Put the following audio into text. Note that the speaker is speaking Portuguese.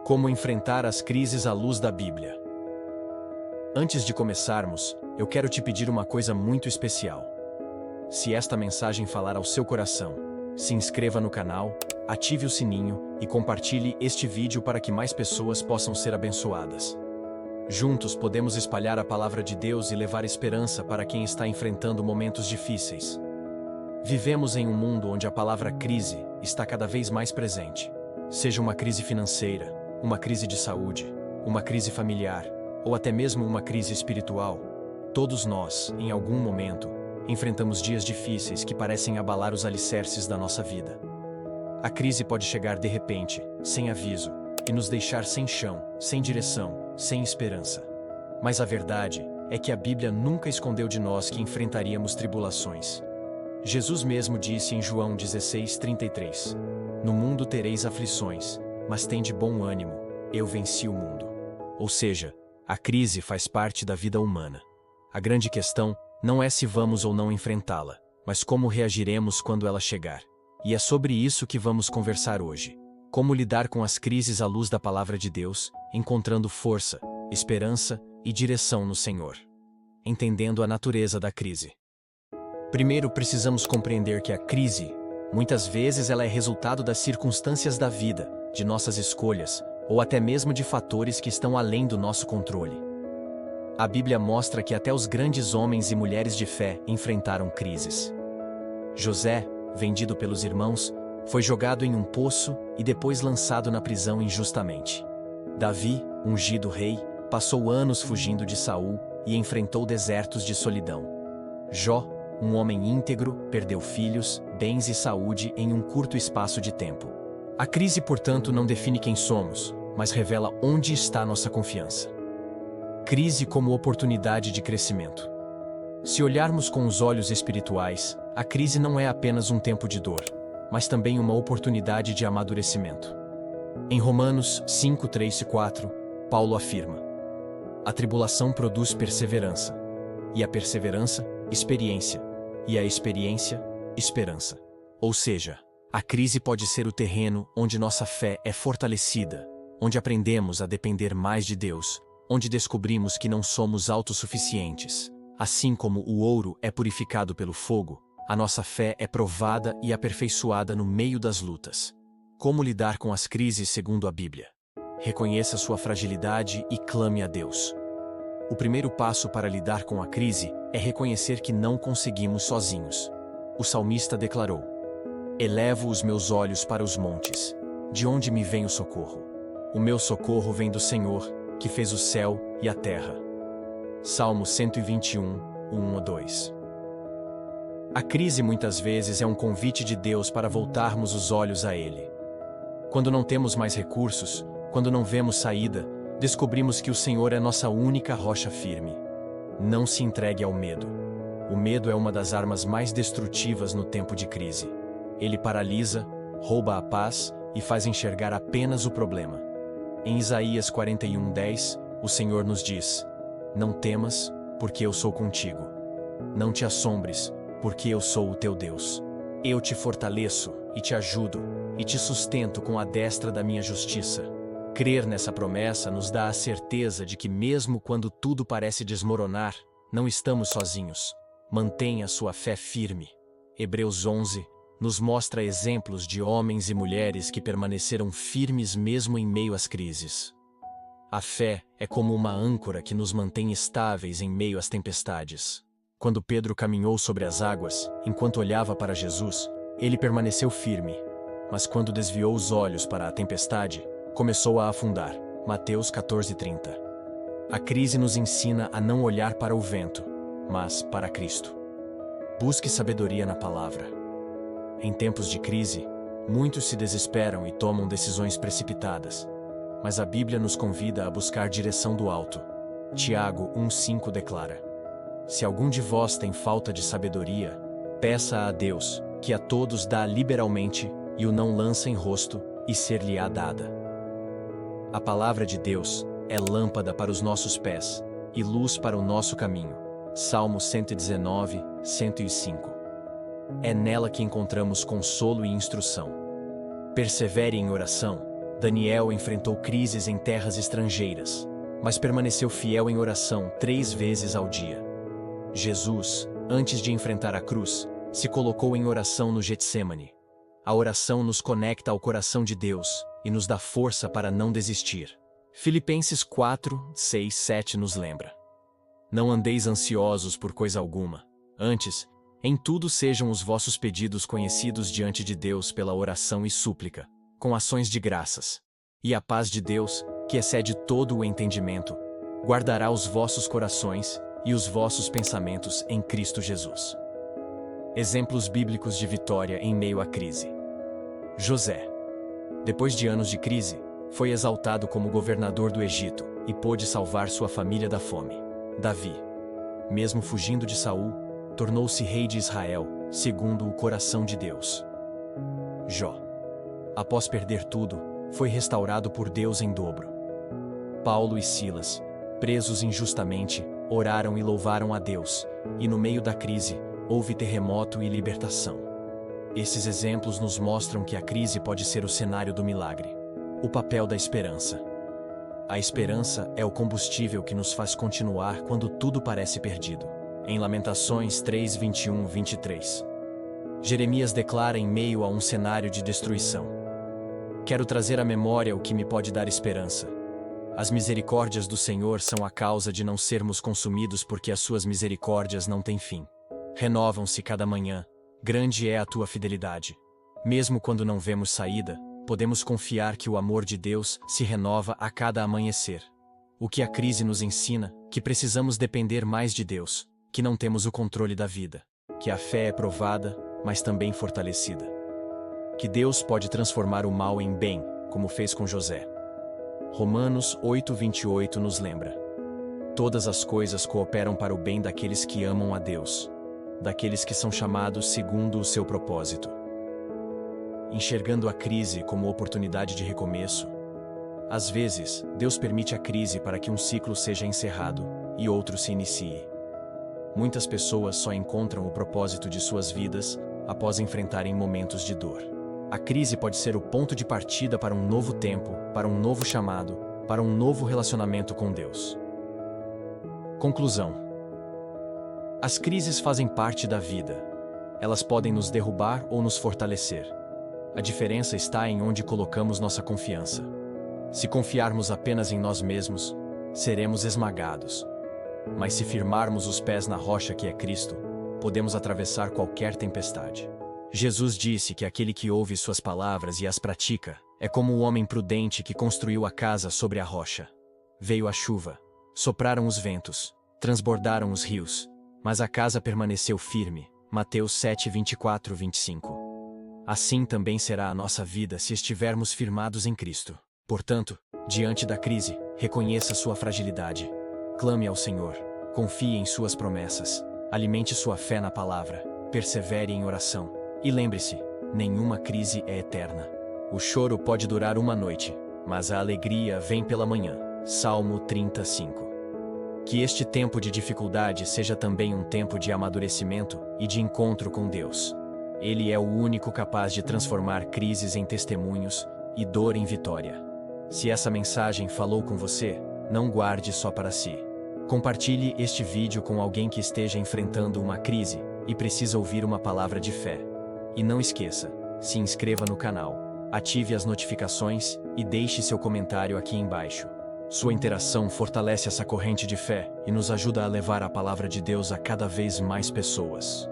Como enfrentar as crises à luz da Bíblia. Antes de começarmos, eu quero te pedir uma coisa muito especial. Se esta mensagem falar ao seu coração, se inscreva no canal, ative o sininho e compartilhe este vídeo para que mais pessoas possam ser abençoadas. Juntos podemos espalhar a palavra de Deus e levar esperança para quem está enfrentando momentos difíceis. Vivemos em um mundo onde a palavra crise está cada vez mais presente. Seja uma crise financeira, uma crise de saúde, uma crise familiar, ou até mesmo uma crise espiritual, todos nós, em algum momento, enfrentamos dias difíceis que parecem abalar os alicerces da nossa vida. A crise pode chegar de repente, sem aviso, e nos deixar sem chão, sem direção, sem esperança. Mas a verdade é que a Bíblia nunca escondeu de nós que enfrentaríamos tribulações. Jesus mesmo disse em João 16:33: "No mundo tereis aflições, mas tende bom ânimo, eu venci o mundo." Ou seja, a crise faz parte da vida humana. A grande questão não é se vamos ou não enfrentá-la, mas como reagiremos quando ela chegar. E é sobre isso que vamos conversar hoje. Como lidar com as crises à luz da palavra de Deus, encontrando força, esperança e direção no Senhor. Entendendo a natureza da crise. Primeiro, precisamos compreender que a crise, muitas vezes ela é resultado das circunstâncias da vida, de nossas escolhas, ou até mesmo de fatores que estão além do nosso controle. A Bíblia mostra que até os grandes homens e mulheres de fé enfrentaram crises. José, vendido pelos irmãos, foi jogado em um poço e depois lançado na prisão injustamente. Davi, ungido rei, passou anos fugindo de Saul e enfrentou desertos de solidão. Jó, um homem íntegro, perdeu filhos, bens e saúde em um curto espaço de tempo. A crise, portanto, não define quem somos, mas revela onde está nossa confiança. Crise como oportunidade de crescimento. Se olharmos com os olhos espirituais, a crise não é apenas um tempo de dor, mas também uma oportunidade de amadurecimento. Em Romanos 5:3-4, Paulo afirma: "A tribulação produz perseverança, e a perseverança, experiência, e a experiência, esperança." Ou seja, a crise pode ser o terreno onde nossa fé é fortalecida, onde aprendemos a depender mais de Deus, onde descobrimos que não somos autossuficientes. Assim como o ouro é purificado pelo fogo, a nossa fé é provada e aperfeiçoada no meio das lutas. Como lidar com as crises segundo a Bíblia? Reconheça sua fragilidade e clame a Deus. O primeiro passo para lidar com a crise é reconhecer que não conseguimos sozinhos. O salmista declarou: "Elevo os meus olhos para os montes. De onde me vem o socorro? O meu socorro vem do Senhor, que fez o céu e a terra." Salmo 121, 1-2. A crise muitas vezes é um convite de Deus para voltarmos os olhos a Ele. Quando não temos mais recursos, quando não vemos saída, descobrimos que o Senhor é nossa única rocha firme. Não se entregue ao medo. O medo é uma das armas mais destrutivas no tempo de crise. Ele paralisa, rouba a paz e faz enxergar apenas o problema. Em Isaías 41:10, o Senhor nos diz: "Não temas, porque eu sou contigo. Não te assombres, porque eu sou o teu Deus. Eu te fortaleço e te ajudo, e te sustento com a destra da minha justiça." Crer nessa promessa nos dá a certeza de que mesmo quando tudo parece desmoronar, não estamos sozinhos. Mantenha sua fé firme. Hebreus 11 nos mostra exemplos de homens e mulheres que permaneceram firmes mesmo em meio às crises. A fé é como uma âncora que nos mantém estáveis em meio às tempestades. Quando Pedro caminhou sobre as águas, enquanto olhava para Jesus, ele permaneceu firme. Mas quando desviou os olhos para a tempestade, começou a afundar. Mateus 14:30. A crise nos ensina a não olhar para o vento, mas para Cristo. Busque sabedoria na palavra. Em tempos de crise, muitos se desesperam e tomam decisões precipitadas. Mas a Bíblia nos convida a buscar direção do alto. Tiago 1:5 declara: "Se algum de vós tem falta de sabedoria, peça a Deus, que a todos dá liberalmente, e o não lança em rosto, e ser-lhe-á dada." A palavra de Deus é lâmpada para os nossos pés e luz para o nosso caminho. Salmo 119, 105. É nela que encontramos consolo e instrução. Persevere em oração, Daniel enfrentou crises em terras estrangeiras, mas permaneceu fiel em oração 3 vezes ao dia. Jesus, antes de enfrentar a cruz, se colocou em oração no Getsêmani. A oração nos conecta ao coração de Deus e nos dá força para não desistir. Filipenses 4, 6, 7 nos lembra: Não andeis ansiosos por coisa alguma. Antes, em tudo sejam os vossos pedidos conhecidos diante de Deus pela oração e súplica, com ações de graças. E a paz de Deus, que excede todo o entendimento, guardará os vossos corações e os vossos pensamentos em Cristo Jesus. Exemplos bíblicos de vitória em meio à crise. José, depois de anos de crise, foi exaltado como governador do Egito e pôde salvar sua família da fome. Davi, mesmo fugindo de Saul, tornou-se rei de Israel, segundo o coração de Deus. Jó, após perder tudo, foi restaurado por Deus em dobro. Paulo e Silas, presos injustamente, oraram e louvaram a Deus, e no meio da crise, houve terremoto e libertação. Esses exemplos nos mostram que a crise pode ser o cenário do milagre. O papel da esperança. A esperança é o combustível que nos faz continuar quando tudo parece perdido. Em Lamentações 3, 21, 23. Jeremias declara em meio a um cenário de destruição: Quero trazer à memória o que me pode dar esperança. As misericórdias do Senhor são a causa de não sermos consumidos, porque as suas misericórdias não têm fim. Renovam-se cada manhã, grande é a tua fidelidade. Mesmo quando não vemos saída, podemos confiar que o amor de Deus se renova a cada amanhecer. O que a crise nos ensina, que precisamos depender mais de Deus, que não temos o controle da vida, que a fé é provada, mas também fortalecida. Que Deus pode transformar o mal em bem, como fez com José. Romanos 8, 28 nos lembra: Todas as coisas cooperam para o bem daqueles que amam a Deus, daqueles que são chamados segundo o seu propósito. Enxergando a crise como oportunidade de recomeço. Às vezes, Deus permite a crise para que um ciclo seja encerrado e outro se inicie. Muitas pessoas só encontram o propósito de suas vidas após enfrentarem momentos de dor. A crise pode ser o ponto de partida para um novo tempo, para um novo chamado, para um novo relacionamento com Deus. Conclusão. As crises fazem parte da vida. Elas podem nos derrubar ou nos fortalecer. A diferença está em onde colocamos nossa confiança. Se confiarmos apenas em nós mesmos, seremos esmagados. Mas se firmarmos os pés na rocha que é Cristo, podemos atravessar qualquer tempestade. Jesus disse que aquele que ouve suas palavras e as pratica é como o homem prudente que construiu a casa sobre a rocha. Veio a chuva, sopraram os ventos, transbordaram os rios, mas a casa permaneceu firme. Mateus 7, 24, 25. Assim também será a nossa vida se estivermos firmados em Cristo. Portanto, diante da crise, reconheça sua fragilidade. Clame ao Senhor, confie em suas promessas, alimente sua fé na palavra, persevere em oração. E lembre-se, nenhuma crise é eterna. O choro pode durar uma noite, mas a alegria vem pela manhã. Salmo 35. Que este tempo de dificuldade seja também um tempo de amadurecimento e de encontro com Deus. Ele é o único capaz de transformar crises em testemunhos e dor em vitória. Se essa mensagem falou com você, não guarde só para si. Compartilhe este vídeo com alguém que esteja enfrentando uma crise e precisa ouvir uma palavra de fé. E não esqueça, se inscreva no canal, ative as notificações e deixe seu comentário aqui embaixo. Sua interação fortalece essa corrente de fé e nos ajuda a levar a palavra de Deus a cada vez mais pessoas.